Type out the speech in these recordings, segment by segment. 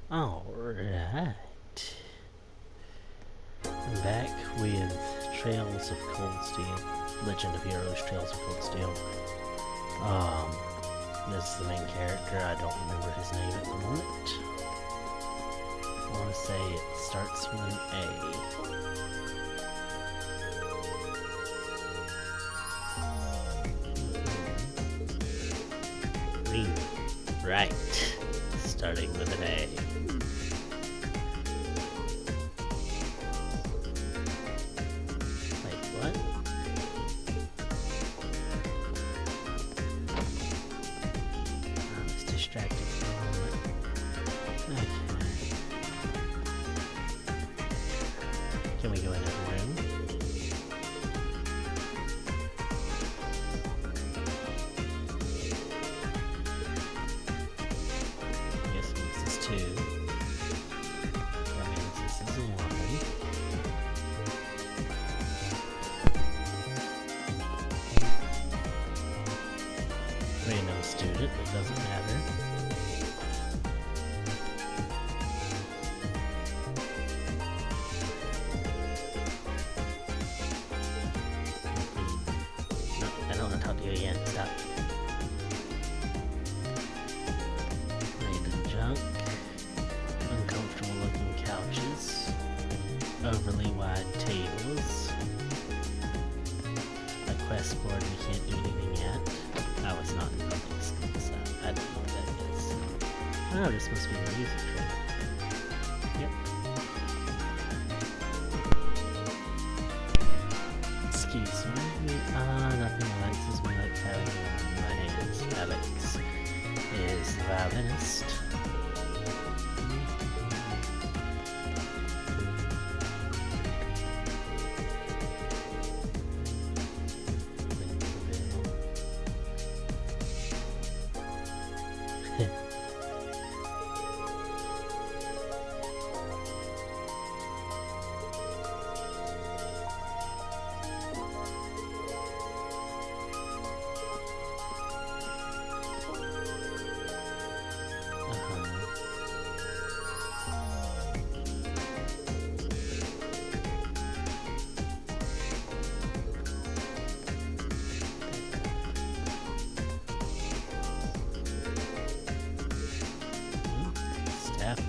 Alright. I'm back with Trails of Cold Steel. Legend of Heroes, Trails of Cold Steel. This is the main character. I don't remember his name at the moment. I want to say it starts with an A. Green. Right. Starting with an A. Wait, what? I was distracted for a moment. Okay. Can we go in every room? Two. That means this is a 1. Random student, it doesn't matter. No, I don't want to talk to you again. Stop. Random junk. Uncomfortable looking couches, overly wide tables, a quest board we can't do anything yet. I was not in public school, so I don't know what that is. Oh, this must be the music track. Yep. Excuse me. Nothing relaxes me like having my name is Alex, is the violinist.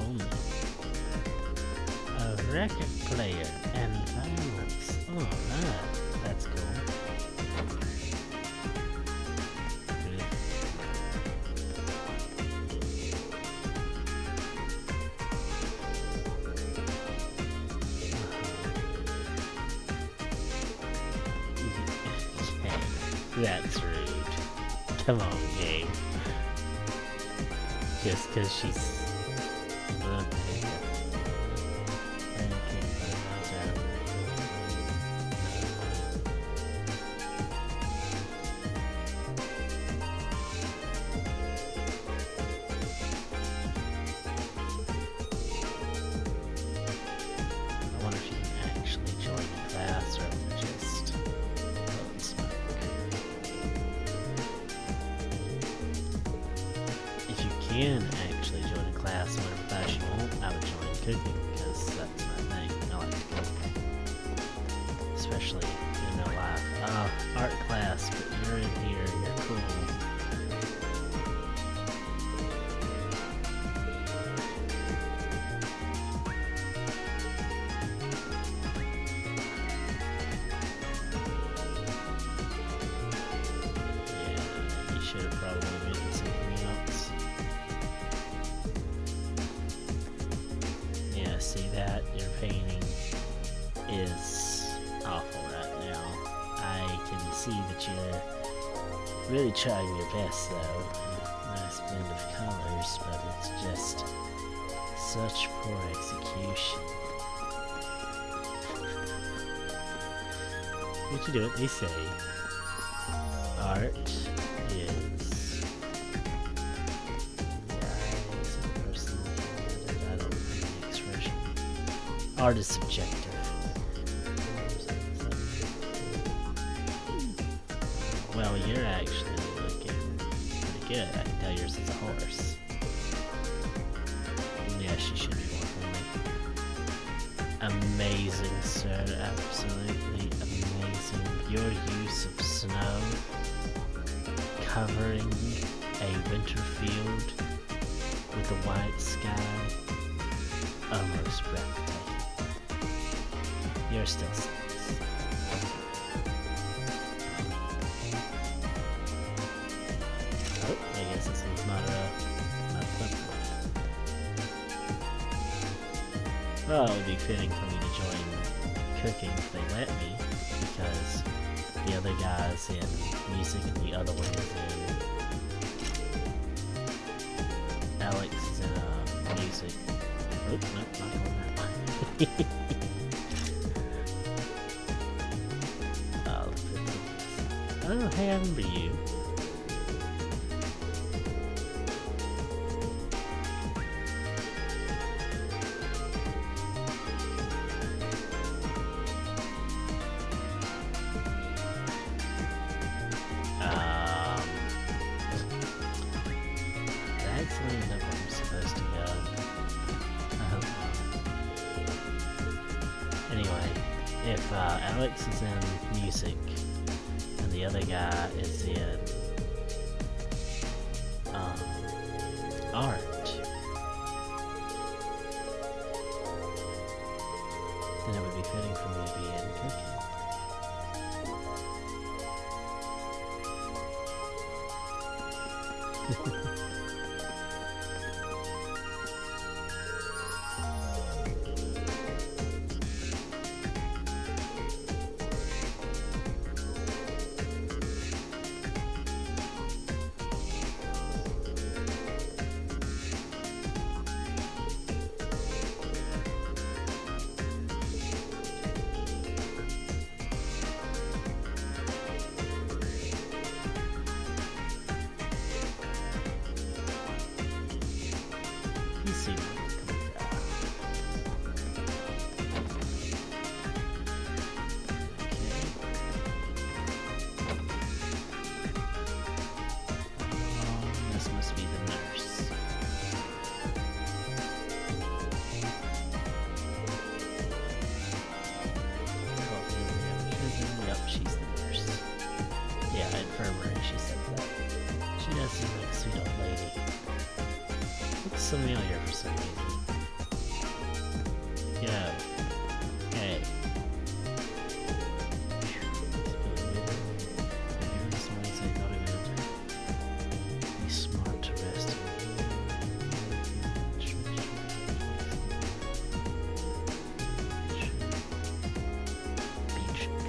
Only. A record player and violence. Oh, that's cool. Good. That's rude. Come on, game. Just because she's can actually join a class when I'm professional. I would join cooking because that's my thing. I like to cook. Especially in real life. Art class, but you're in here, you're cool. Yeah, you should have probably written something else. See that? Your painting is awful right now. I can see that you're really trying your best though. Nice blend of colors, but it's just such poor execution. What you do what they say. Art is art is subjective. Well, you're actually looking pretty good. I can tell yours is a horse. Yeah, she should be more friendly. Amazing, sir. Absolutely amazing. Your use of snow covering a winter field with a white sky. Almost breathtaking. You're still six. Oh, I guess this one's not a flip. Well, it would be fitting for me to join cooking if they let me, because the other guy's in music and the other one is in... Alex is in music. Oh, nope, not going that way. Oh, hey, I remember you. That's not where I'm supposed to go. I hope not. Anyway, if Alex is in music, the other guy is in art, then it would be fitting for me to be in cooking. Familiar for some reason. Yo. Hey. Be smart to rest Beatrix.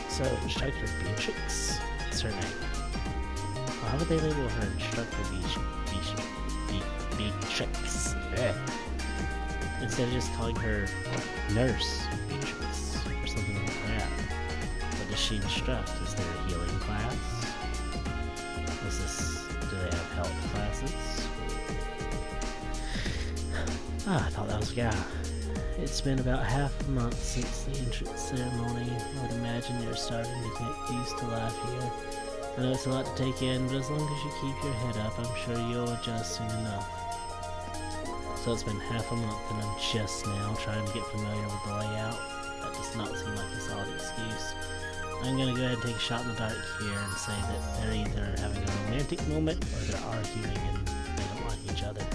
So, Instructor Beatrix? That's her name. Why would they label her Instructor Beatrix? Instead of just calling her Nurse Beatrix or something like that. What does she instruct? Is there a healing class? Do they have health classes? I thought that was a guy. It's been about half a month since the entrance ceremony. I would imagine you're starting to get used to life here. I know it's a lot to take in, but as long as you keep your head up, I'm sure you'll adjust soon enough. So it's been half a month and I'm just now trying to get familiar with the layout. That does not seem like a solid excuse. I'm gonna go ahead and take a shot in the dark here and say that they're either having a romantic moment or they're arguing and they don't like each other.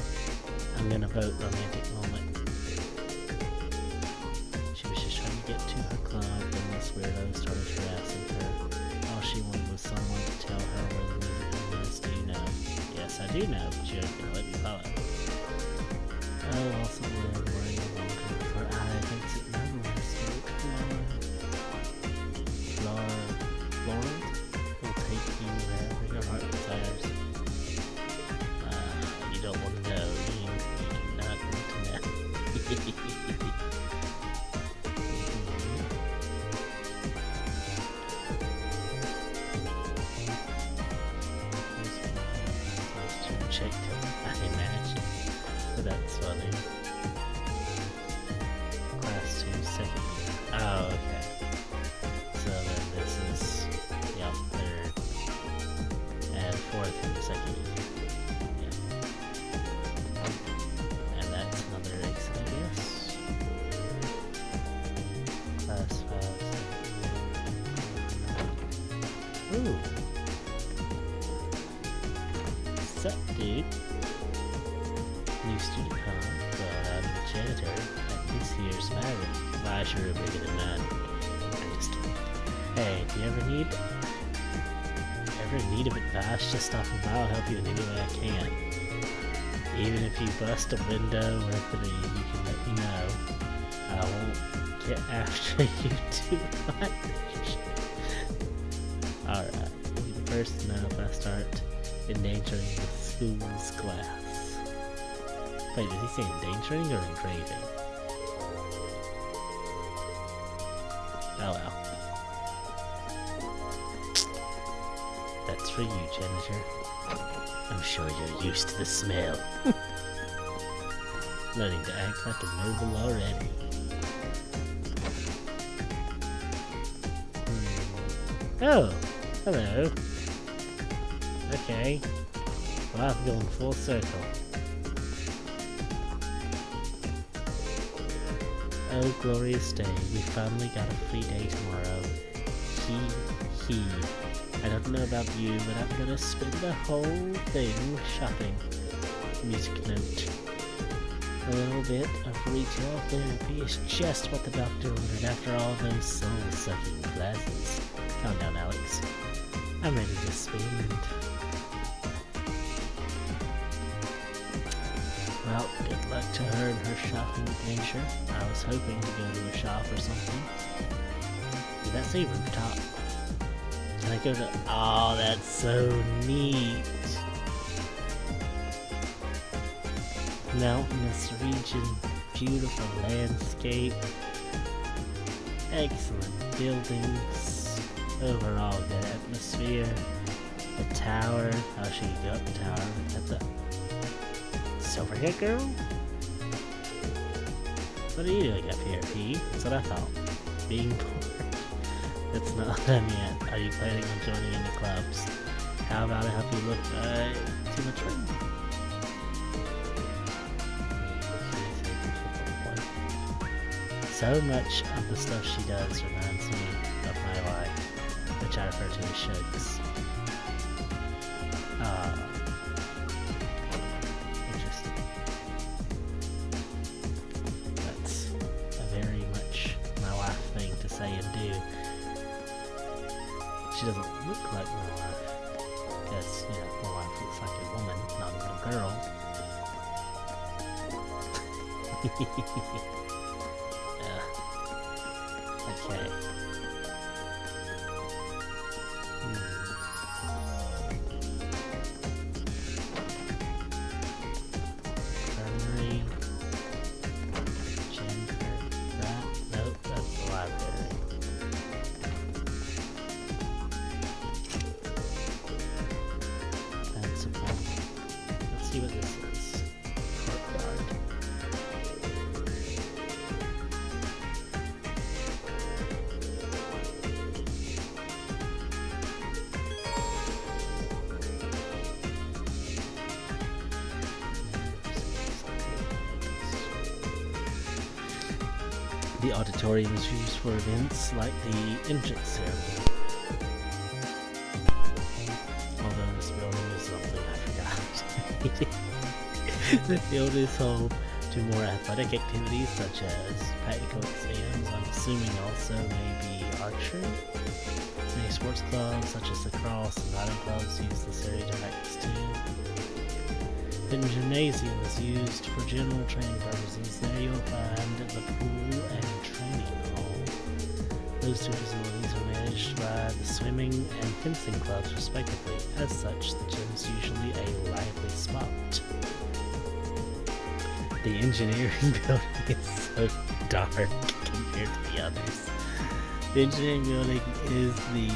I'm gonna vote romantic moment. She was just trying to get to her club and this weirdo started harassing her. All she wanted was someone to tell her where the music was. Do you know? Yes, I do know, but you're gonna let me follow. Oh, also we're wearing a longer for I thinks it never spoke. Florent will take you wherever your heart desires. You don't want to know. You do not want to know. Check, I imagine. But that's funny. Class 2, second year. Oh, okay. So then this is, yep, third. And fourth in the second year. Yep. And that's another Ooh. What's up, dude? New student, huh? Well, I'm the janitor at this here's Myron. My sure are bigger than mine. I'm just kidding. Hey, do you ever need of advice? Just stop by. I'll help you in any way I can. Even if you bust a window or three, you can let me know. I won't get after you too much. Alright, you'll be the first to know if I start endangering the school's class. Wait, did he say endangering or engraving? Oh well. That's for you, janitor. I'm sure you're used to the smell. Learning to act like a noble already. Oh, hello. Okay. Well, I've gone full circle. Oh, glorious day. We finally got a free day tomorrow. He. I don't know about you, but I'm gonna spend the whole thing shopping. Music note. A little bit of retail therapy is just what the doctor ordered after all those soul-sucking classes. Calm down, Alex. I'm ready to spend. Well, good luck to her and her shopping adventure. I was hoping to go to a shop or something. Did that say rooftop? Can I go to... Oh, that's so neat! Mountainous region, beautiful landscape, excellent buildings, overall good atmosphere. The tower, how should you go up the tower? At the Silverhead Girl? What are you doing up here, P? That's what I thought. Being bored. That's not done yet. Are you planning on joining any clubs? How about I help you look too much rain? So much of the stuff she does reminds me of my life, which I refer to as Shug's. Interesting. That's a very much my wife thing to say and do. She doesn't look like my wife, because, you know, my wife looks like a woman, not a little girl. Okay. Infirmary. Nope, that's the library. That's a bomb. Let's see what this is. Courtyard. The auditorium is used for events like the entrance ceremony. Although this building is something I forgot. The field is home to more athletic activities such as practical exams. I'm assuming also maybe archery. Many sports clubs such as lacrosse and riding clubs use this area to practice too. The gymnasium is used for general training purposes. There you'll find the pool and training hall. Those two facilities are managed by the swimming and fencing clubs respectively. As such, the gym is usually a lively spot. The engineering building is so dark compared to the others. The engineering building is the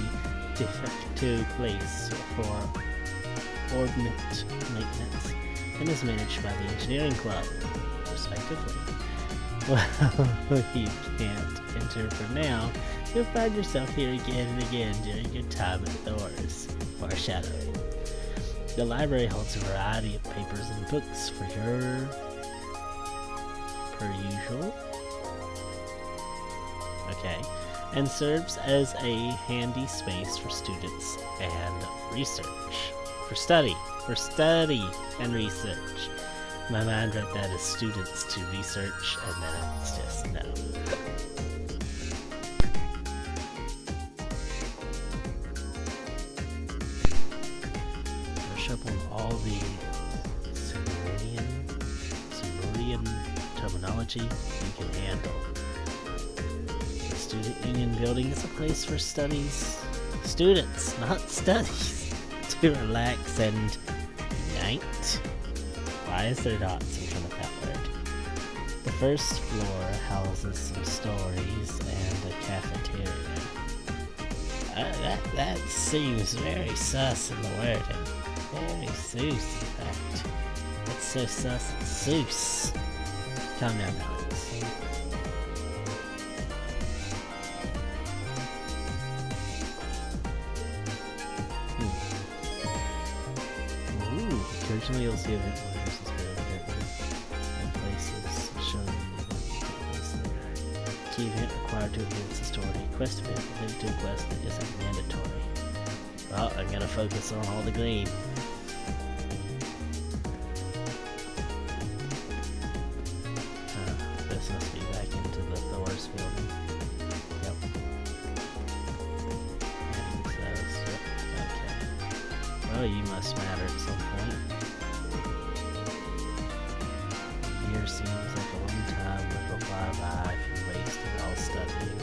de facto place for ordnance maintenance and is managed by the engineering club, respectively. Well, you can't enter for now. You'll find yourself here again and again during your time at Thor's. Foreshadowing. The library holds a variety of papers and books for your per usual. Okay. and serves as a handy space for students and research. For study and research. My mind read that as students to research, and then it's just no. Brush up on all the Silurian terminology you can handle. The Student Union building is a place for students, not studies, to relax and unite. Why is there dots in front of that word? The first floor houses some stories and a cafeteria. That seems very sus in the wording. Very sus, in fact. It's so sus, it's sus. Calm down, Alex. Ooh, occasionally you'll see event players and places showing the place there. Key event required to advance the story. Quest event limited to a quest that isn't mandatory. Well, I'm gonna focus on all the green. This must be back into the Thor's building. Yep. And it says, yep, okay. Well, you must matter at some point. A year seems like a long time that will fly by if you wasted all studying.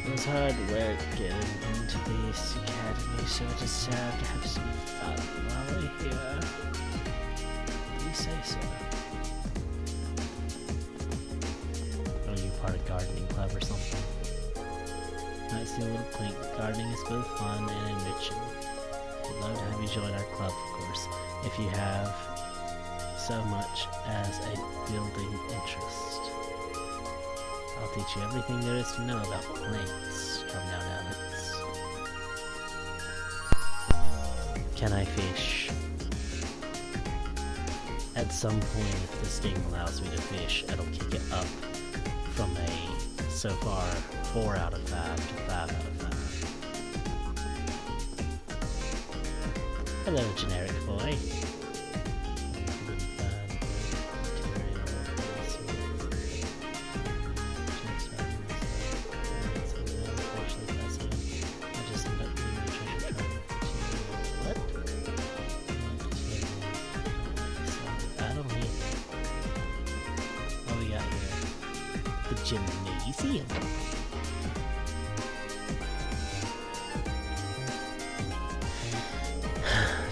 It was hard work getting into this academy, so I decided to have some fun while we're here. You say so. Are you part of gardening club or something? Might seem a little quaint, but gardening is both fun and enriching. We'd love to have you join our club, of course, if you have so much as a building interest. I'll teach you everything there is to know about plants. Come down, Alex. Can I fish? At some point, if this game allows me to fish, it'll kick it up from a, so far, 4 out of 5 to 5 out of 5. Hello, generic boy. Gymnasium.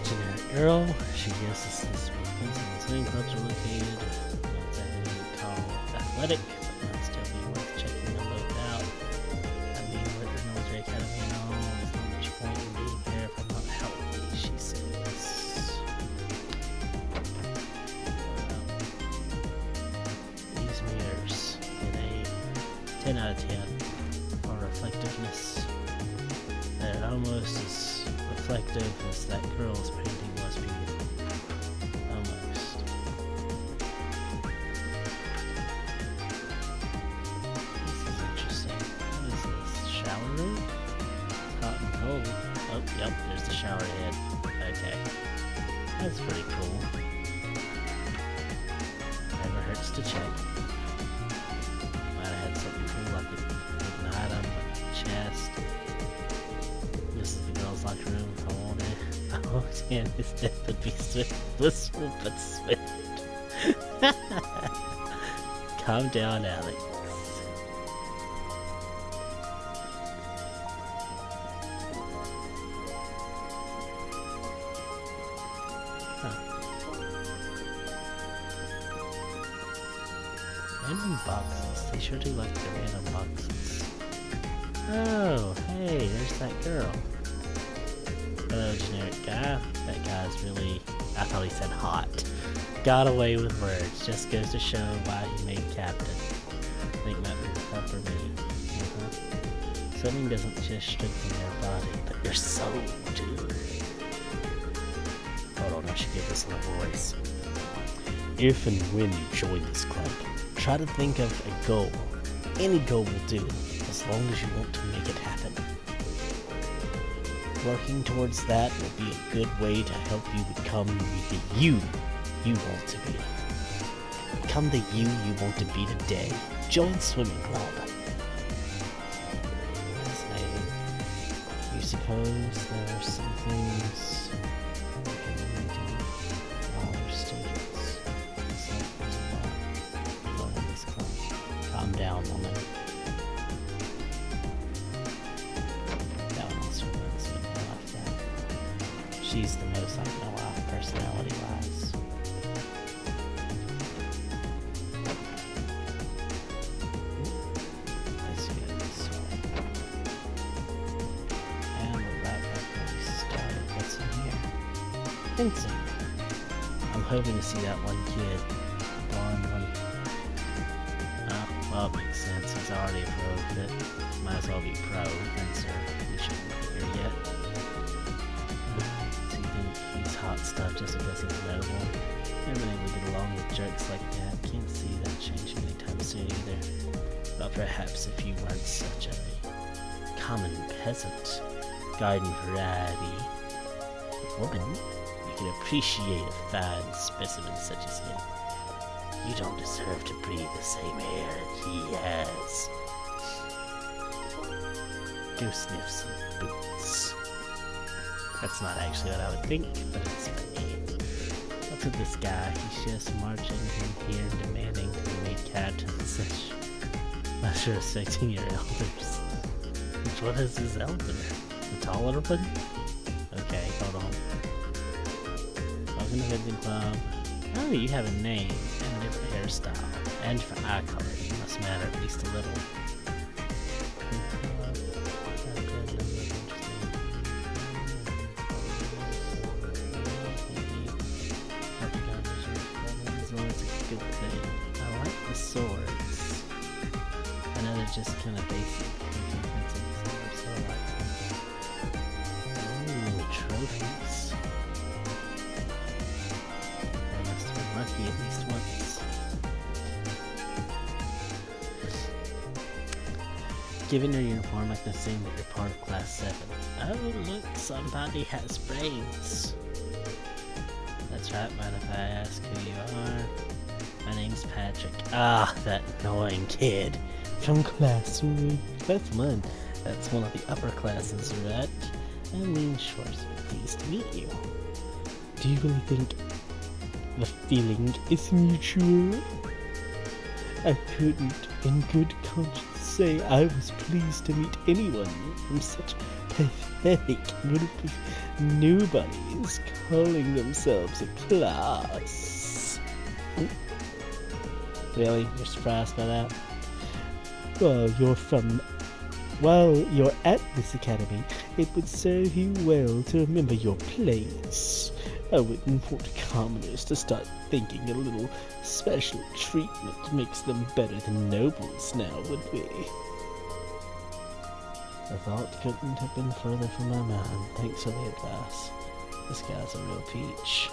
Generic girl. She guesses this weekends and the swimming clubs are located. Not exactly tall, athletic, but not still be worth checking them both out. I mean, we're at the military academy and all. There's not much point in being here if I'm not healthy, she says. These mirrors. 10 out of 10 for reflectiveness. They're almost as reflective as that girl's painting was beautiful. Almost. This is interesting. What is this? Shower room? Hot and cold. Oh, yep, there's the shower head. Okay. That's pretty cool. Never hurts to check. Something cool like a hidden item, chest. This is the girls' locker room. I want it. Oh, damn, his death would be blissful but swift. Calm down, Alex. Random boxes. They sure do like the random boxes. Oh, hey, there's that girl. Hello, generic guy. That guy's really... I thought he said hot. Got away with words. Just goes to show why he made captain. I think that would be tough for me. Swimming doesn't just strengthen your body, but your soul, too. Hold on, I should give this a voice. If and when you join this club, try to think of a goal Any goal will do, as long as you want to make it happen. Working towards that will be a good way to help you become the you want to be. Become the you want to be today. Join swimming club. You suppose there are some things you can only do while you're students. It's like there's a lot in this club. Calm down, woman. That one also runs me off that. She's the most I know off personality-wise. Let's get this way. And we're right back where we started. What's in here? Fencing. I'm hoping to see that one kid. Blonde one. Well, it makes sense. He's already a pro fit. Might as well be pro fencer. He shouldn't be here yet. Do you think he's hot stuff just because he's noble? Never been able to get along with jerks like that. Can't see that changing anytime soon either. But perhaps if you weren't such a common peasant, garden variety woman, you could appreciate a fine specimen such as him. You don't deserve to breathe the same air that he has. Go sniff some boots. That's not actually what I would think, but it's funny. Look at this guy. He's just marching in here and demanding to be made captain and such. Not sure respecting your elders. Which one is his elder? The taller one? Okay, hold on. Welcome to Vincent Club. Oh, you have a name and a different hairstyle. And for eye color, you must matter at least a little. Good thing. I like the swords. I know they're just kind of basic. So I like them. Ooh, trophies. I must have been lucky at least once. Given your uniform, I can assume that you're part of Class 7. Oh, look, somebody has brains. That's right, mind if I ask who you are? My name's Patrick. Ah, that annoying kid. From class 1. That's one of the upper classes, right? I mean, sure, so pleased to meet you. Do you really think the feeling is mutual? I couldn't, in good conscience, say I was pleased to meet anyone from such pathetic group of nobodies calling themselves a class. Really? You're surprised by that? While you're at this academy, it would serve you well to remember your place. I wouldn't want commoners to start thinking a little special treatment makes them better than nobles now, would we? The thought couldn't have been further from my mind. Thanks for the advice. This guy's a real peach.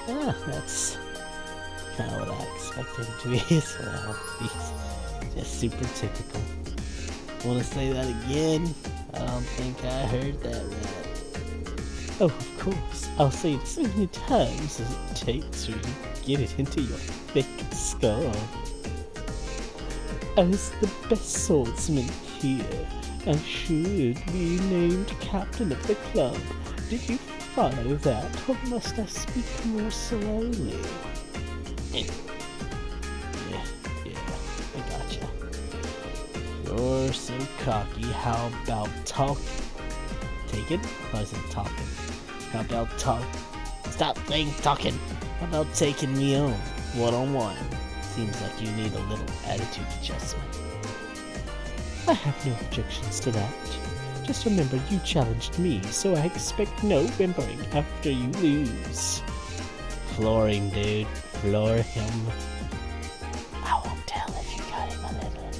Ah, that's kind of what I expected him to be as well. He's just super typical. Want to say that again? I don't think I heard that right. Oh, of course. I'll say it as many times as it takes for you to get it into your thick skull. As the best swordsman here, I should be named captain of the club. Did you follow that, or must I speak more slowly? Yeah, I gotcha. You're so cocky, how about taking? Or is it talking? How about stop saying talking. How about taking me on, one-on-one? Seems like you need a little attitude adjustment. I have no objections to that. Just remember you challenged me, so I expect no whimpering after you lose. Flooring, dude. Floor him. I won't tell if you got him a little.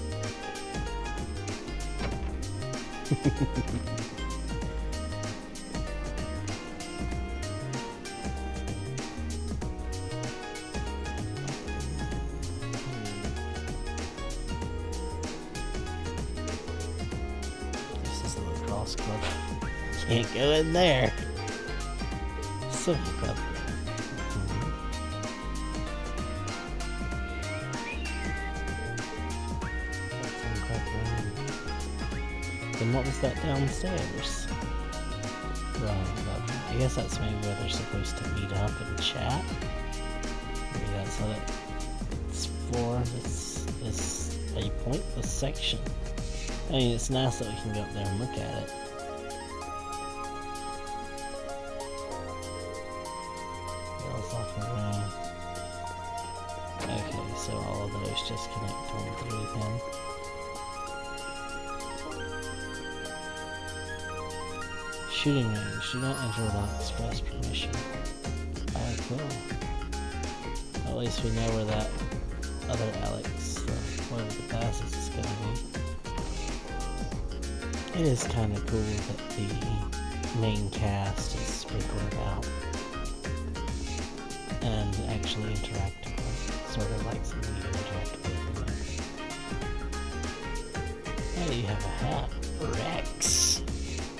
can't go in there. So clever. Then what was that downstairs? Right, I guess that's maybe where they're supposed to meet up and chat. Maybe that's how it's for this a pointless section. I mean, it's nice that we can go up there and look at it. Okay, so all of those just connect on through him. Shooting range. Do not enter without express permission. Oh, cool. At least we know where that other Alex, whatever the passes, is going to be. It is kind of cool that the main cast is sprinkled out and actually interactive, sort of like something you interact with. Oh, you have a hat. Rex!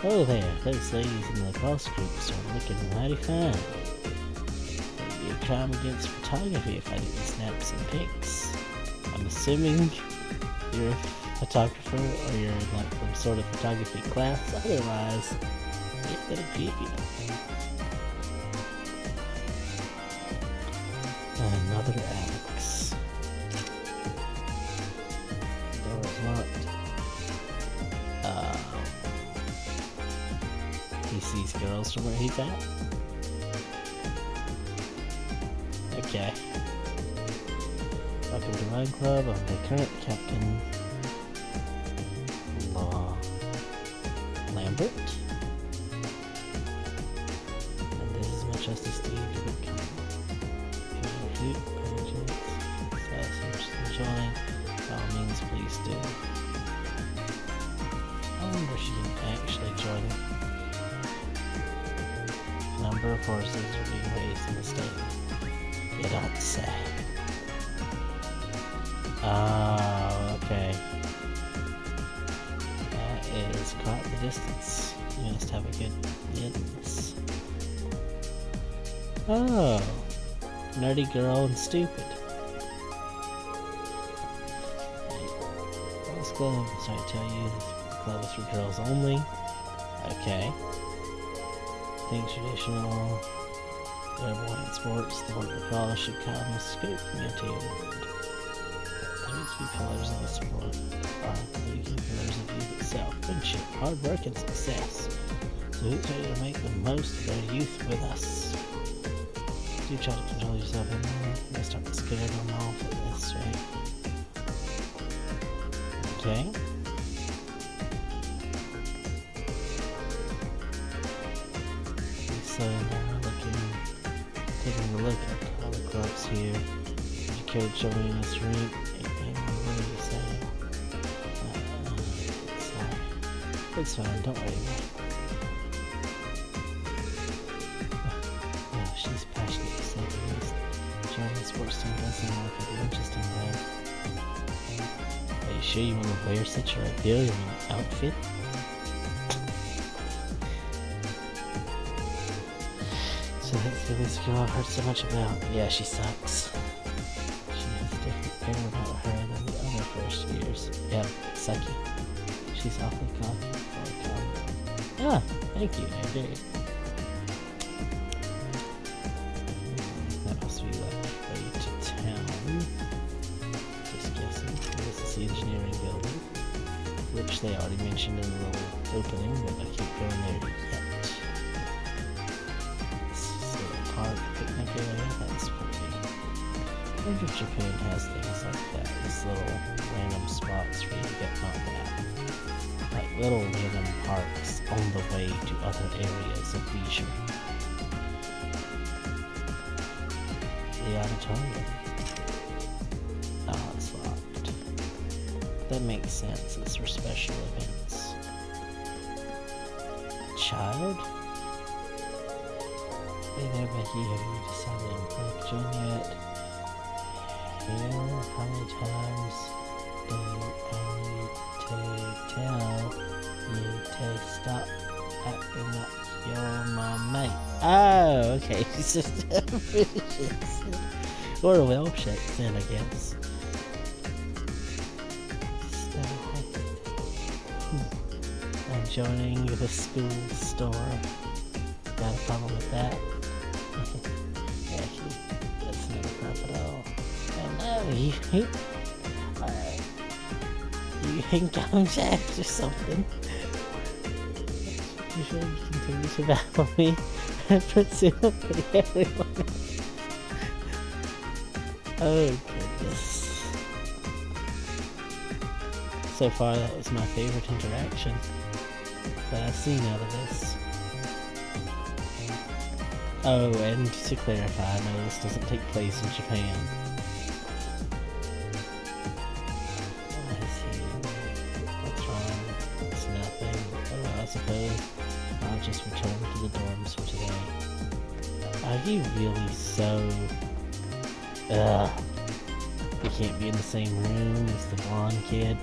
Oh there, those ladies in the lacrosse groups are looking mighty fine. It'd be a crime against photography if I didn't snap some pics. I'm assuming you're a photographer or you're in like some sort of photography class, otherwise it's gonna creep you. Another Alex. Door's locked. He sees girls from where he's at. Okay. Welcome to my club. I'm the current captain, Lambert. And this is my trusty steed, Whitcomb. If you're interested in joining, by all means, please do. I wonder if she can actually join him. Number of horses are being raised in the stable. You don't say. Oh, okay. That is quite the distance. You must have a good distance. Oh, nerdy girl and stupid. This club, sorry to tell you, this club is for girls only. Okay. Think traditional airborne sports, the word lacrosse should come with scope into your mind. There are three pillars of the sport. The key pillars of youth itself: friendship, hard work, and success. So who's ready to make the most of their youth with us? Do try to control yourself in there. You must start to scare them off at this, right? Okay. So now taking a look at all the clubs here. If you could show me this route, and what are you saying? It's fine, don't worry about it. Oh, she's passionate to say the least. Joining the sports team does seem like an interesting way. Are you sure you want to wear such a rebellion outfit? So that's this girl I've heard so much about. Yeah, she sucks. She has a different air about her than the other first years. Yeah, sucky. She's awfully cocky. Ah, thank you, I agree. That must be like way to town. Just guessing. This is the engineering building, which they already mentioned in the little opening, but I keep going there yet. Park, picnic area, that's pretty. I wonder if Japan has things like that, these little random spots for you to get knocked out. Like little random parks on the way to other areas of leisure. The auditorium. Oh, it's locked. That makes sense, it's for special events. Child? Hey there, Becky, have you decided on Cliff John yet? Here, how many times do I need to tell you to stop acting like you're my mate. Oh, okay. It's just a British accent. Or a Welsh accent, I guess. So, I'm joining the school store. Got a problem with that? Actually, that's not a problem at all. Oh no, you ain't gum jacks or something. You sure you continue to battle me and presumably everyone else. Oh goodness. So far that was my favorite interaction that I've seen out of this. Oh, and to clarify, no, this doesn't take place in Japan. What's wrong? It's nothing. Oh, I suppose I'll just return to the dorms for today. Are you really so... You can't be in the same room as the blonde kid?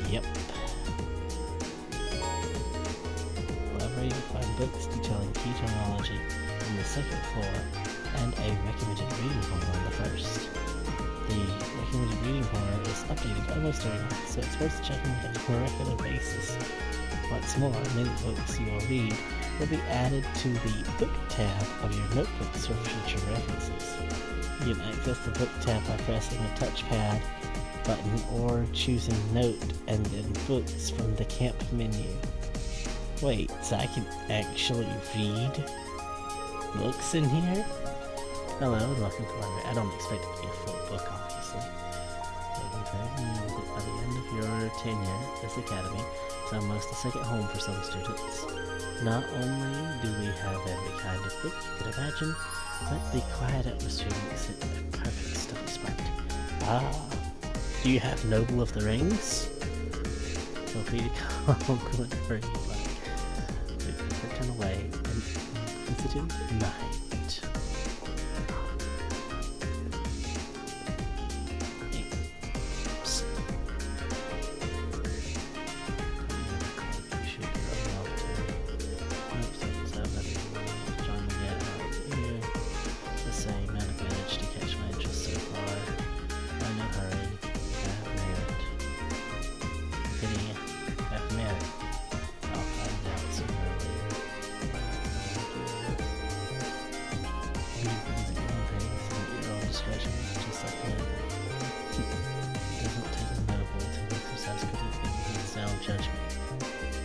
Yep. Library to find books detailing key terminology on the second floor and a recommended reading corner on the first. The recommended reading corner is updated almost daily, so it's worth checking it on a regular basis. What's more, many books you will read will be added to the book tab of your notebooks for future references. You can access the book tab by pressing the touchpad button or choosing Note and then Books from the camp menu. Wait, so I can actually read books in here? Hello and welcome to library. I don't expect it to be a full book, obviously. By the end of your tenure at this academy, it's almost a second home for some students. Not only do we have every kind of book you could imagine, but the quiet atmosphere makes it a perfect study spot. Ah, do you have Noble of the Rings? Feel free to call whenever you like. We can turn away an inquisitive night.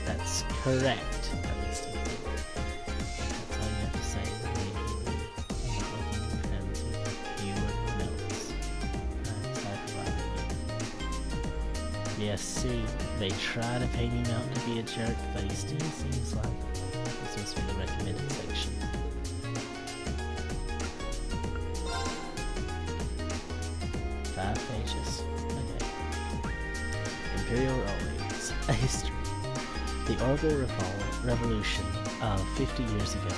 That's correct, at least I think. That's all you have to say immediately. I'm not looking to be friends with you or anyone else. I'm excited about it. Yes, see, they try to paint him out to be a jerk, but he still seems like this was for the recommended section. Five pages. Okay. Imperial Always. A history. The Orbital Revolution of 50 years ago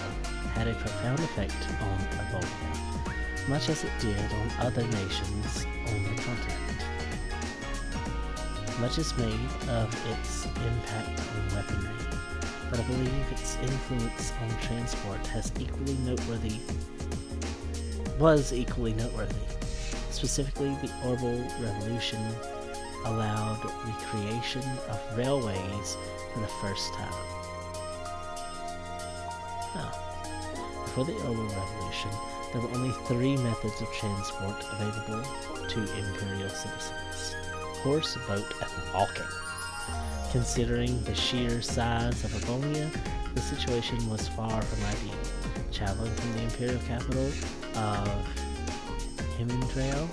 had a profound effect on Ebola, much as it did on other nations on the continent. Much is made of its impact on weaponry, but I believe its influence on transport was equally noteworthy. Specifically, the Orbital Revolution allowed the creation of railways for the first time. Before the Orbital Revolution, there were only 3 methods of transport available to Imperial citizens: horse, boat, and walking. Considering the sheer size of Ebonia, the situation was far from ideal. Traveling from the Imperial capital of Himindrail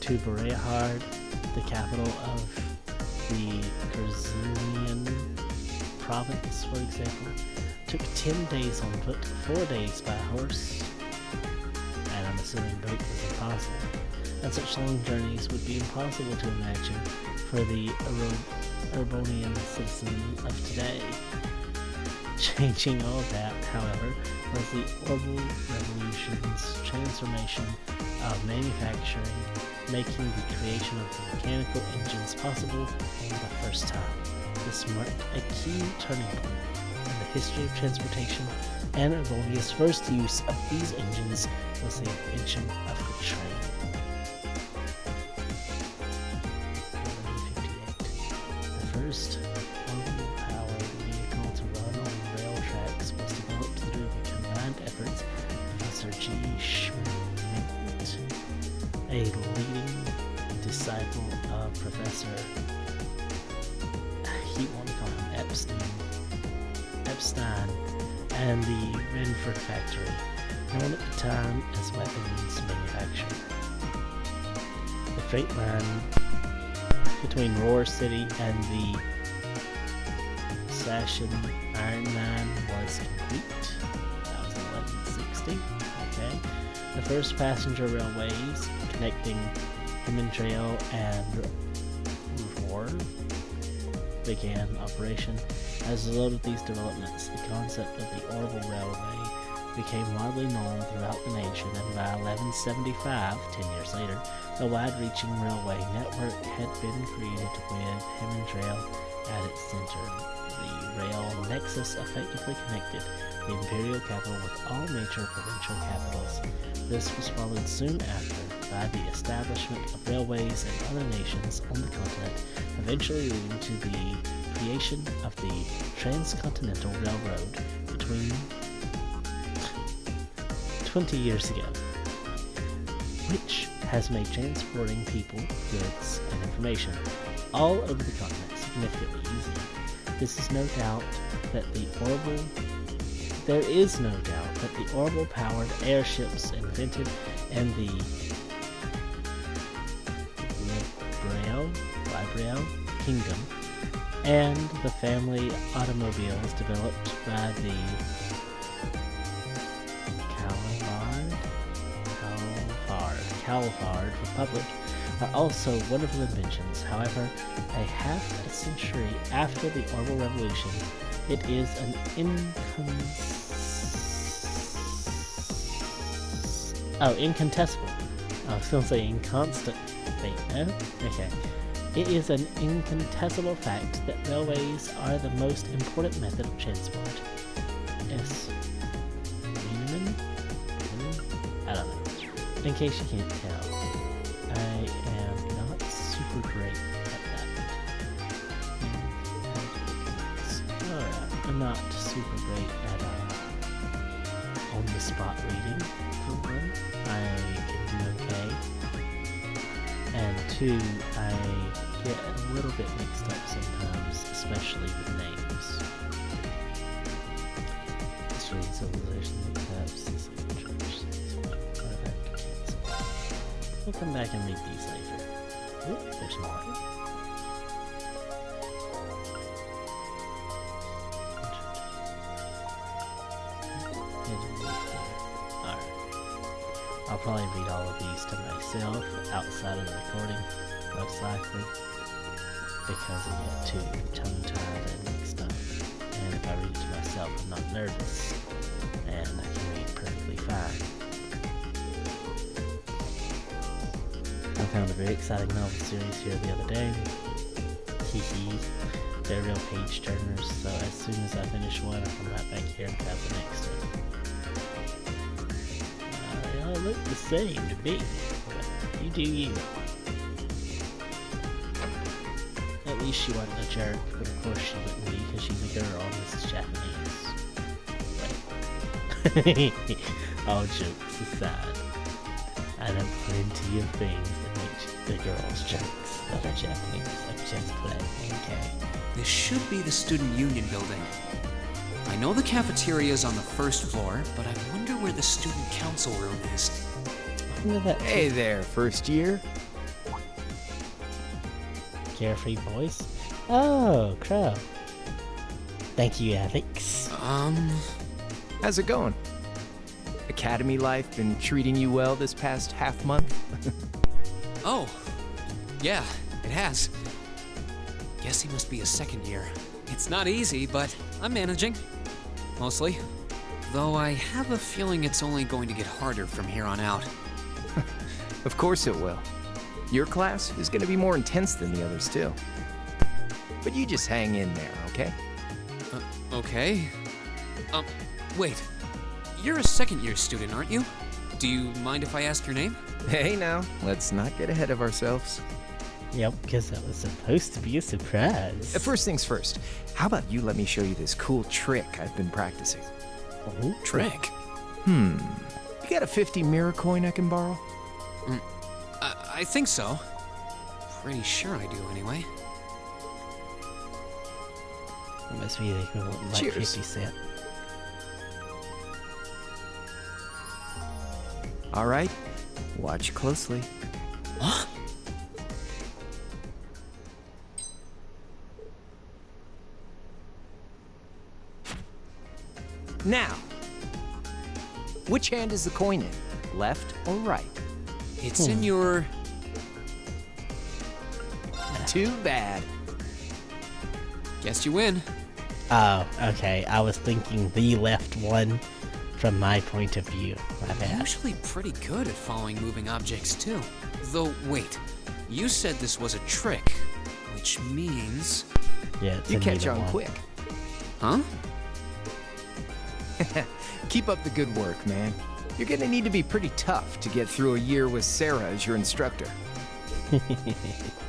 to Berehard, the capital of the Kurzunian province, for example, took 10 days on foot, 4 days by horse, and I'm assuming boat was impossible. And such long journeys would be impossible to imagine for the Urbonian citizen of today. Changing all that, however, was the Orbital Revolution's transformation of manufacturing making the creation of the mechanical engines possible for the first time. This marked a key turning point in the history of transportation, and Ergolia's first use of these engines was the invention of the train. 1958. The first powered vehicle to run on rail tracks was developed through the combined efforts of Professor G. Schmidt, a leading disciple of Professor, he wanted to call him Epstein, and the Renford factory, known at the time as weapons manufacturer. The freight line between Roar City and the Sashin Iron Mine was complete. That was in 1160. Okay. The first passenger railways connecting Himentrail and Roar began operation. As a result of these developments, the concept of the orbital railway became widely known throughout the nation, and by 1175, 10 years later, a wide-reaching railway network had been created with Himentrail at its center. The rail nexus effectively connected the imperial capital with all major provincial capitals. This was followed soon after by the establishment of railways in other nations on the continent, eventually leading to the creation of the Transcontinental Railroad between 20 years ago, which has made transporting people, goods, and information all over the continent significantly easier. There is no doubt that the orbital-powered airships invented in the Librail Kingdom and the family automobiles developed by the Calvard Republic are also wonderful inventions. However, a half a century after the Orbital Revolution, it is an incontestable. I was going to say inconstant. Wait, no? Okay. It is an incontestable fact that railways are the most important method of transport. Yes. I don't know. In case you can't tell, I am not super great at that. Alright, I'm not super great at on-the-spot reading, for one. I can do okay. And two, I get a little bit mixed up sometimes, especially with names. History and civilization, we'll come back and read these later. Oop, there's more. Alright. I'll probably read all of these to myself outside of the recording, most likely, because I get too tongue-tied and mixed up. And if I read it to myself, I'm not nervous, and I can read perfectly fine. I found a very exciting novel series here the other day. They're real page turners, so as soon as I finish one, I'll come right back here and grab the next one. They all look the same to me, but you do you. At least she wasn't a jerk, but of course she wouldn't be because she's a girl and this is Japanese. All jokes aside, I know plenty of things that make the girls jokes that are Japanese. I'm just playing, okay? This should be the student union building. I know the cafeteria is on the first floor, but I wonder where the student council room is. Hey there, first year. Carefree voice? Oh, Crow. Thank you, Alex. How's it going? Academy life been treating you well this past half month? Oh, yeah, it has. Guess he must be a second year. It's not easy, but I'm managing. Mostly. Though I have a feeling it's only going to get harder from here on out. Of course it will. Your class is gonna be more intense than the others, too. But you just hang in there, okay? Okay. Wait. You're a second-year student, aren't you? Do you mind if I ask your name? Hey now, let's not get ahead of ourselves. Yep, because that was supposed to be a surprise. First things first, how about you let me show you this cool trick I've been practicing? Ooh. Trick? You got a 50 mirror coin I can borrow? I think so. Pretty sure I do, anyway. It must be the equivalent of like Cheers. 50 cent. All right, watch closely. What? Now, which hand is the coin in? Left or right? It's in your... Too bad. Guess you win. Oh, okay. I was thinking the left one from my point of view. My I'm bad. usually pretty good at following moving objects, too. Though, wait. You said this was a trick, which means... Yeah, it's You in catch neither on one. quick. Huh? Keep up the good work, man. You're gonna need to be pretty tough to get through a year with Sarah as your instructor.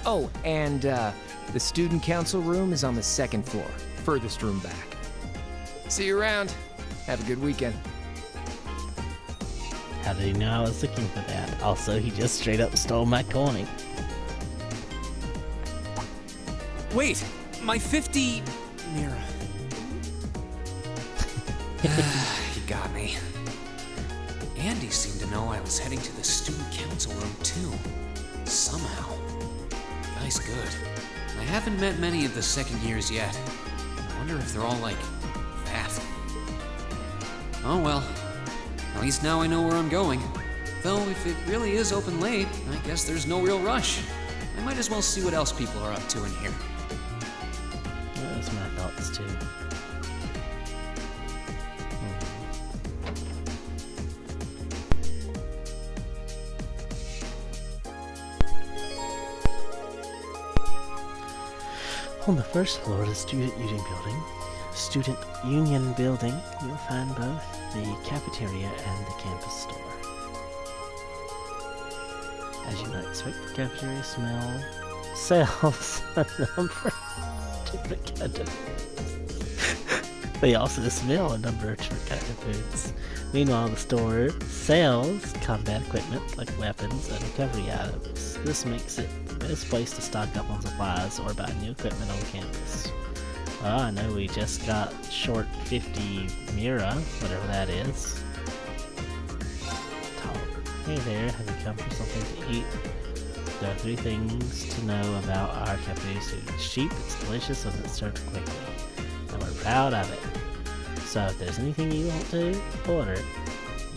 Oh, and the student council room is on the second floor, furthest room back. See you around. Have a good weekend. How did he know I was looking for that? Also, he just straight up stole my coin. Wait! My 50... mirror. He got me. Andy seemed to know I was heading to the student council room, too. Somehow. Guy's good. I haven't met many of the second years yet. I wonder if they're all like that. Oh well. At least now I know where I'm going. Though if it really is open late, I guess there's no real rush. I might as well see what else people are up to in here. That was my thoughts too. On the first floor of the Student Union Building, you'll find both the cafeteria and the campus store. As you might expect, the cafeteria sells a number of different kinds of foods. They also smell a number of different kinds of foods. Meanwhile, the store sells combat equipment like weapons and recovery items. This makes it the best place to stock up on supplies or buy new equipment on campus. Well, I know we just got short 50 Mira, whatever that is. Hey there, have you come for something to eat? There are 3 things to know about our cafeteria food. It's cheap, it's delicious, and it's served quickly. And we're proud of it. So if there's anything you want to order,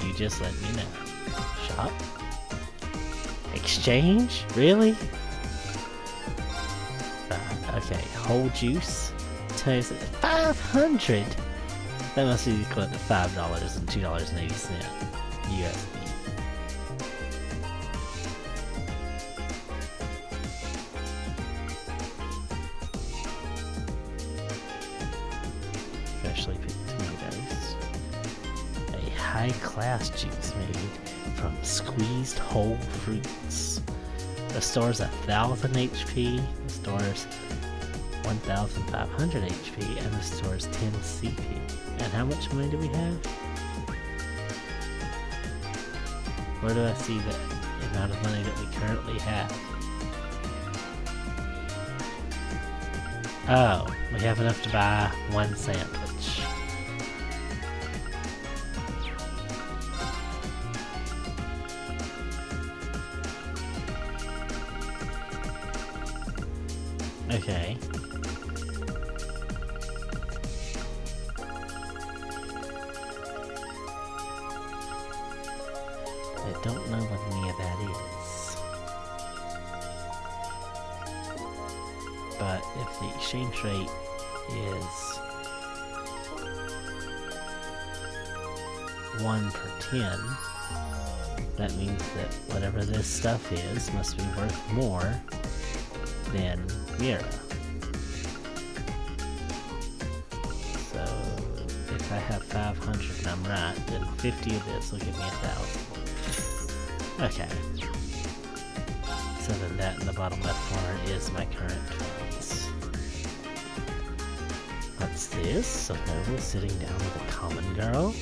you just let me know. Shop? Exchange? Really? Okay, whole juice? Toast at 500! That must be equivalent to $5 and $2.80 USD. Freshly picked tomatoes. A high-class juice made from squeezed whole fruits. Restores 1000 HP, restores 1500 HP, and restores 10 CP. And how much money do we have? Where do I see the amount of money that we currently have? Oh, we have enough to buy 1 sandwich. Okay. I don't know what any of that is. But if the exchange rate is 1 per 10, that means that whatever this stuff is must be worth more than Mira. So if I have 500 and I'm right, then 50 of this will give me 1,000. Okay. So then that in the bottom left corner is my current funds. What's this? A noble sitting down with a common girl?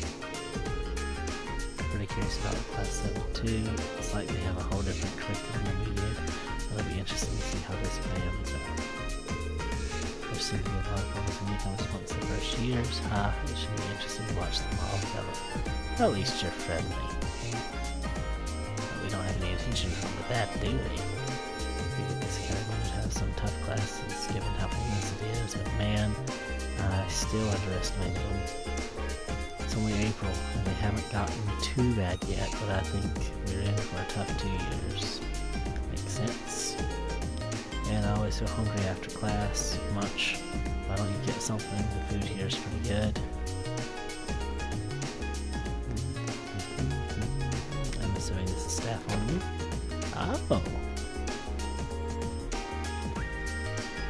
Pretty curious about class 7-2. It's like they have a whole different curriculum than we did. It'll be interesting to see how this pans out. I've seen a lot of problems when you come once the first years. It should be interesting to watch them all develop. Well, at least you're friendly. But we don't have any intention of that, do we? This academy would have some tough classes given how famous it is, but man, I still underestimated them. It's only April, and they haven't gotten too bad yet, but I think we're in for a tough 2 years. Makes sense. And I always feel hungry after class. Much. Why don't you get something? The food here is pretty good. I'm assuming this is staff only. Oh!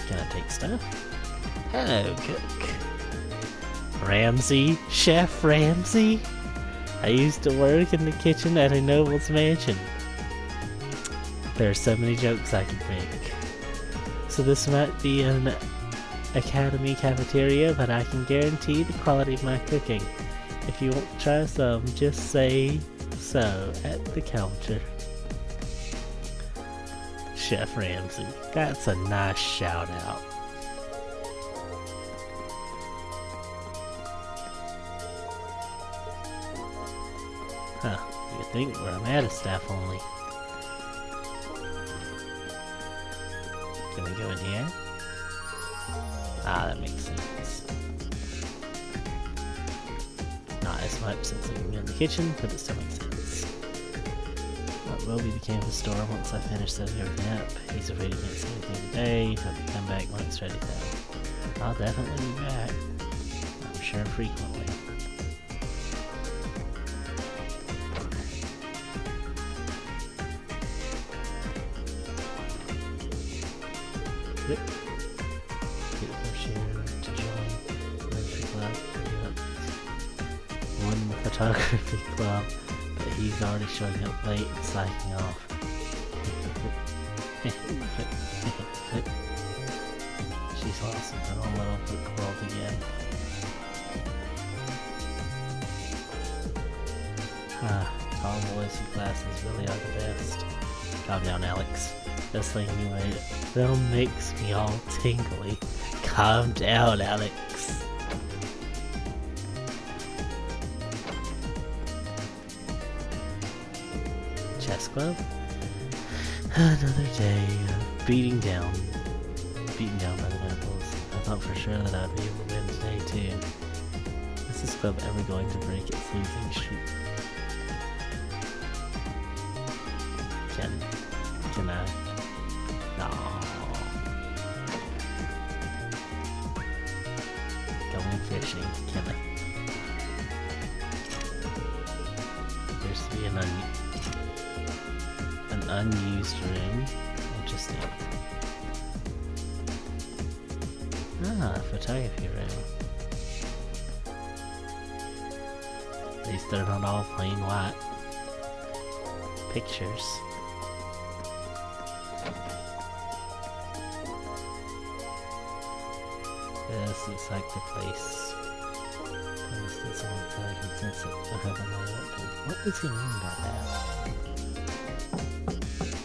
Can I take stuff? Hello, cook. Ramsey? Chef Ramsey? I used to work in the kitchen at a noble's mansion. There are so many jokes I could make. So this might be an academy cafeteria, but I can guarantee the quality of my cooking. If you want to try some, just say so at the counter. Chef Ramsey. That's a nice shout out. Huh, you think where I'm at is staff only. Can we go in here? Ah, that makes sense. Not as much since we can go in the kitchen, but it still makes sense. That will be the campus store once I finish setting everything up. He's afraid he can't see anything today. Hope you come back when it's ready though. I'll definitely be back. I'm sure frequently. Yep. Get the share to join Military Club. Yep. One photography club, but he's already showing up late and slacking off. She's lost in her own little book world again. Tall boys who classes really are the best. Calm down, Alex. This thing you made film makes me all tingly. Calm down, Alex. Chess club? Another day of beating down by the nobles. I thought for sure that I'd be able to win today too. Is this club ever going to break its losing streak? Can I? No. Going fishing. Can I? Appears to be an unused room. Interesting. Ah, photography room. At least they're not all plain white pictures. This looks like the place. Post this on so I can sense it. I haven't really looked at. What does he mean by that?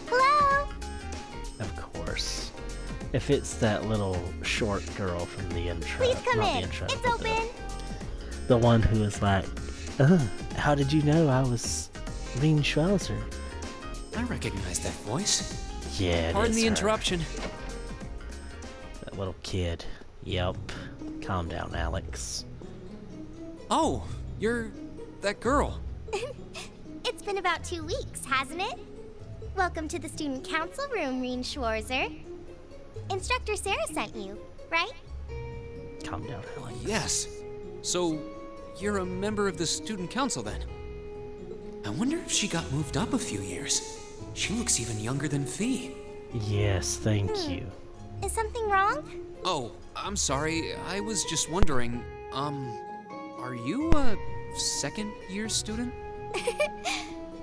Hello? Of course. If it's that little short girl from the intro. Please come not in. The intro, It's but open. The one who was like, how did you know I was Reen Schweizer? I recognize that voice. Yeah, it Pardon is the her. interruption. That little kid. Yep. Calm down, Alex. Oh, you're that girl. It's been about 2 weeks, hasn't it? Welcome to the student council room, Reen Schwarzer. Instructor Sarah sent you, right? Calm down, Alex. Yes. So, you're a member of the student council then. I wonder if she got moved up a few years. She looks even younger than Fee. Yes, thank you. Is something wrong? Oh, I'm sorry. I was just wondering, are you a second-year student?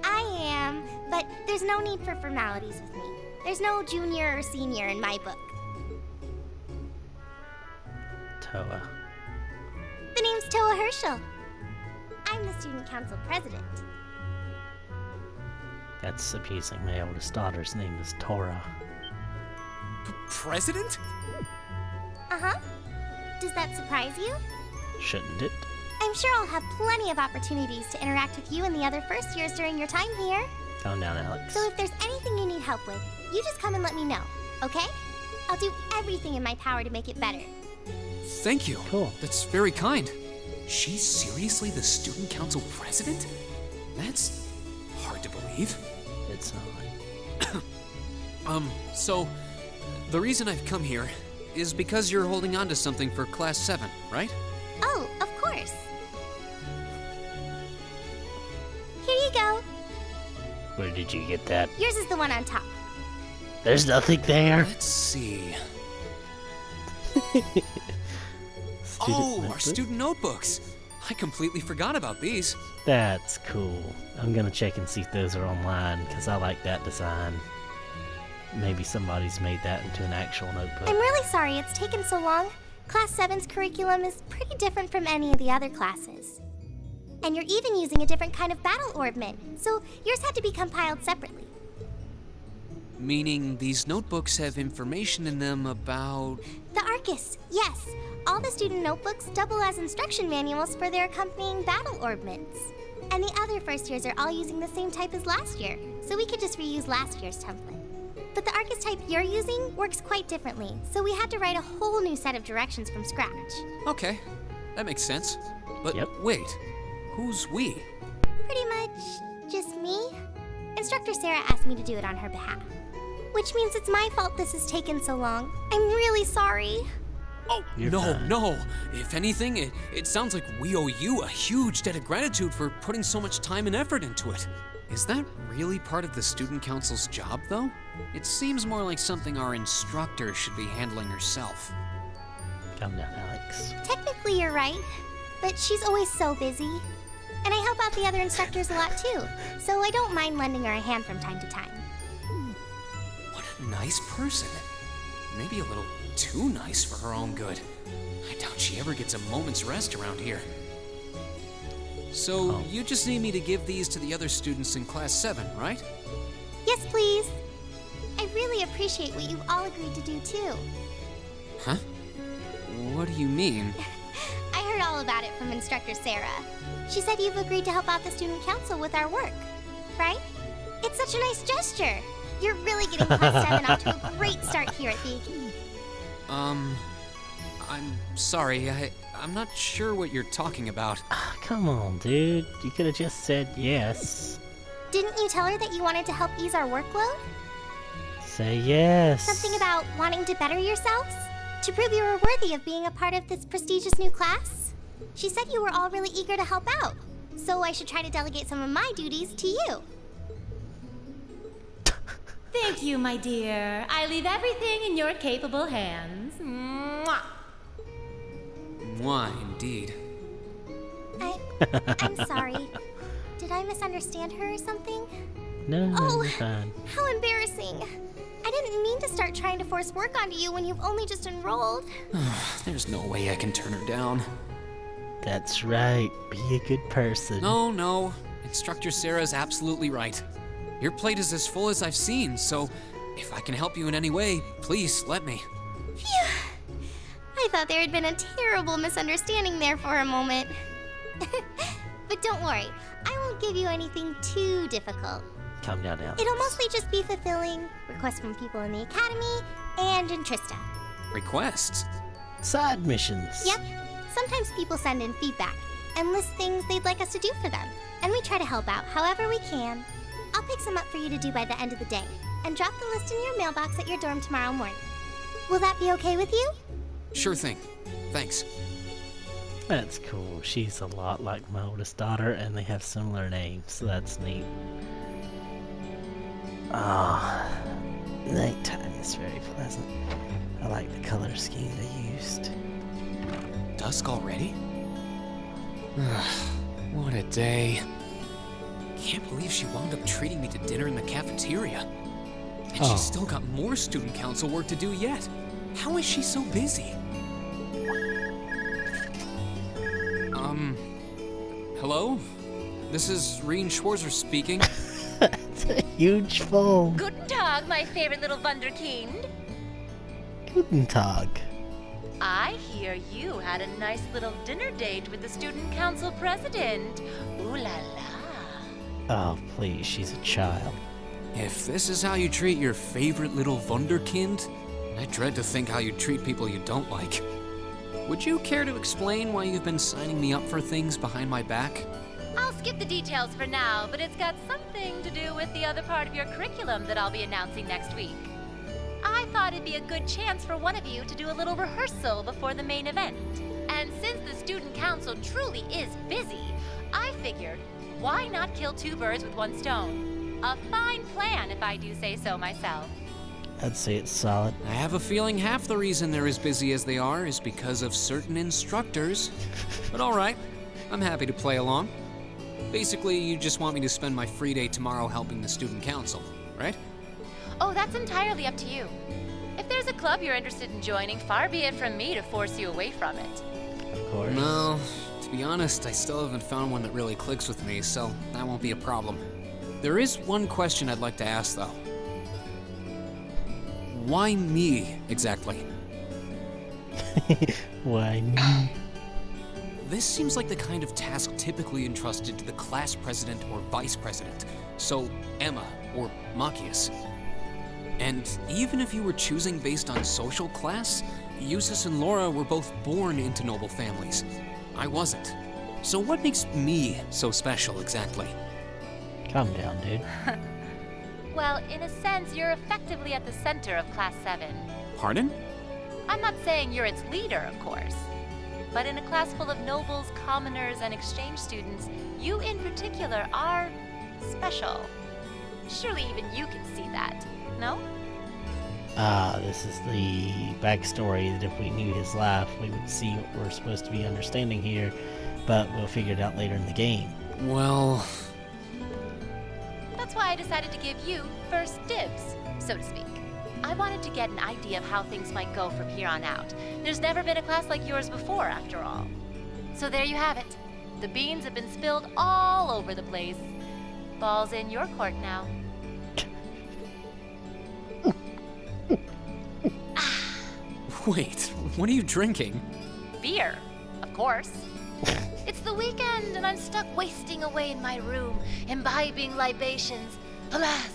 I am, but there's no need for formalities with me. There's no junior or senior in my book. Toa. The name's Toa Herschel. I'm the student council president. That's amusing. My oldest daughter's name is Tora. President? Uh-huh. Does that surprise you? Shouldn't it? I'm sure I'll have plenty of opportunities to interact with you and the other first years during your time here. Calm down, Alex. So if there's anything you need help with, you just come and let me know, okay? I'll do everything in my power to make it better. Thank you. Cool. That's very kind. She's seriously the student council president? That's hard to believe. It's not. So, the reason I've come here is because you're holding on to something for Class 7, right? Oh, of course. Here you go. Where did you get that? Yours is the one on top. There's nothing there. Let's see. Student Our notebook? student notebooks. I completely forgot about these. That's cool. I'm gonna check and see if those are online, because I like that design. Maybe somebody's made that into an actual notebook. I'm really sorry it's taken so long. Class 7's curriculum is pretty different from any of the other classes. And you're even using a different kind of battle orbment, so yours had to be compiled separately. Meaning these notebooks have information in them about... The Arcus, yes. All the student notebooks double as instruction manuals for their accompanying battle orbments. And the other first years are all using the same type as last year, so we could just reuse last year's template. But the Arcus type you're using works quite differently, so we had to write a whole new set of directions from scratch. Okay, that makes sense. But Yep. wait, who's we? Pretty much just me. Instructor Sarah asked me to do it on her behalf. Which means it's my fault this has taken so long. I'm really sorry. Oh, You're no, fine. no. If anything, it sounds like we owe you a huge debt of gratitude for putting so much time and effort into it. Is that really part of the student council's job, though? It seems more like something our instructor should be handling herself. Calm down, Alex. Technically, you're right, but she's always so busy. And I help out the other instructors a lot too, so I don't mind lending her a hand from time to time. What a nice person. Maybe a little too nice for her own good. I doubt she ever gets a moment's rest around here. So, Oh. you just need me to give these to the other students in Class 7, right? Yes, please. I really appreciate what you've all agreed to do too. Huh? What do you mean? I heard all about it from Instructor Sarah. She said you've agreed to help out the student council with our work, right? It's such a nice gesture. You're really getting Class 7 off to a great start here at the Academy. I'm sorry, I'm not sure what you're talking about. Ah, come on, dude. You could have just said yes. Didn't you tell her that you wanted to help ease our workload? Say yes. Something about wanting to better yourselves? To prove you were worthy of being a part of this prestigious new class? She said you were all really eager to help out, so I should try to delegate some of my duties to you. Thank you, my dear. I leave everything in your capable hands. Mwah. Mwah, indeed. I'm sorry. Did I misunderstand her or something? No, Oh. you're fine. How embarrassing. I didn't mean to start trying to force work onto you when you've only just enrolled. There's no way I can turn her down. That's right. Be a good person. No. Instructor Sarah's absolutely right. Your plate is as full as I've seen, so if I can help you in any way, please let me. Phew. I thought there had been a terrible misunderstanding there for a moment. But don't worry, I won't give you anything too difficult. Calm down, Alex. It'll mostly just be fulfilling requests from people in the Academy and in Trista. Requests? Side missions. Yep. Sometimes people send in feedback and list things they'd like us to do for them, and we try to help out however we can. I'll pick some up for you to do by the end of the day, and drop the list in your mailbox at your dorm tomorrow morning. Will that be okay with you? Sure thing. Thanks. That's cool. She's a lot like my oldest daughter, and they have similar names, so that's neat. Ah, nighttime is very pleasant. I like the color scheme they used. Dusk already? What a day. Can't believe she wound up treating me to dinner in the cafeteria. And she's still got more student council work to do yet. How is she so busy? Hello? This is Reen Schwarzer speaking. That's a huge phone. Guten Tag, my favorite little Wunderkind. Guten Tag. I hear you had a nice little dinner date with the student council president. Ooh la la. Oh, please, she's a child. If this is how you treat your favorite little Wunderkind, I dread to think how you treat people you don't like. Would you care to explain why you've been signing me up for things behind my back? I'll skip the details for now, but it's got something to do with the other part of your curriculum that I'll be announcing next week. I thought it'd be a good chance for one of you to do a little rehearsal before the main event. And since the student council truly is busy, I figured, why not kill two birds with one stone? A fine plan, if I do say so myself. I'd say it's solid. I have a feeling half the reason they're as busy as they are is because of certain instructors. But alright, I'm happy to play along. Basically, you just want me to spend my free day tomorrow helping the student council, right? Oh, that's entirely up to you. If there's a club you're interested in joining, far be it from me to force you away from it. Of course. No, to be honest, I still haven't found one that really clicks with me, so that won't be a problem. There is one question I'd like to ask, though. Why me, exactly? Why me? This seems like the kind of task typically entrusted to the class president or vice president, so Emma or Machias. And even if you were choosing based on social class, Eustace and Laura were both born into noble families. I wasn't. So what makes me so special exactly? Calm down, dude. Well, in a sense, you're effectively at the center of Class 7. Pardon? I'm not saying you're its leader, of course. But in a class full of nobles, commoners, and exchange students, you in particular are special. Surely even you can see that, no? This is the backstory that if we knew his life, we would see what we're supposed to be understanding here, but we'll figure it out later in the game. Well... That's why I decided to give you first dibs, so to speak. I wanted to get an idea of how things might go from here on out. There's never been a class like yours before, after all. So there you have it. The beans have been spilled all over the place. Ball's in your court now. Wait, what are you drinking? Beer, of course. It's the weekend and I'm stuck wasting away in my room, imbibing libations. Alas,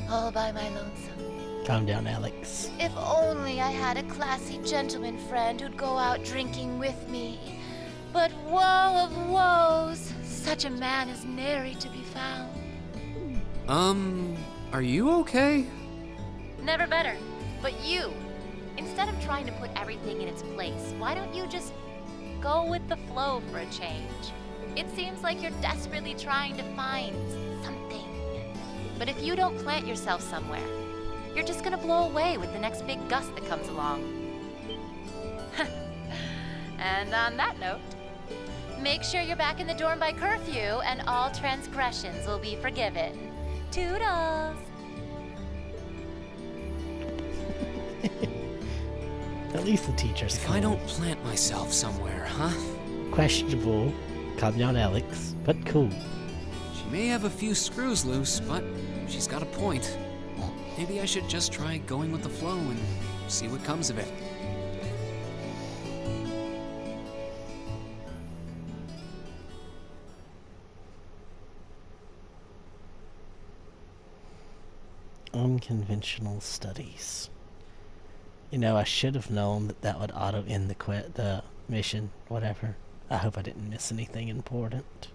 all by my lonesome. Calm down, Alex. If only I had a classy gentleman friend who'd go out drinking with me. But woe of woes, such a man is nary to be found. Are you okay? Never better. But you, instead of trying to put everything in its place, why don't you just go with the flow for a change? It seems like you're desperately trying to find something. But if you don't plant yourself somewhere, you're just gonna blow away with the next big gust that comes along. And on that note, make sure you're back in the dorm by curfew and all transgressions will be forgiven. Toodles! At least the teacher's If I don't plant myself somewhere, huh? questionable. Calm down, Alex, but cool. She may have a few screws loose, but she's got a point. Maybe I should just try going with the flow and see what comes of it. Unconventional studies. You know, I should have known that that would auto-end the mission, whatever. I hope I didn't miss anything important.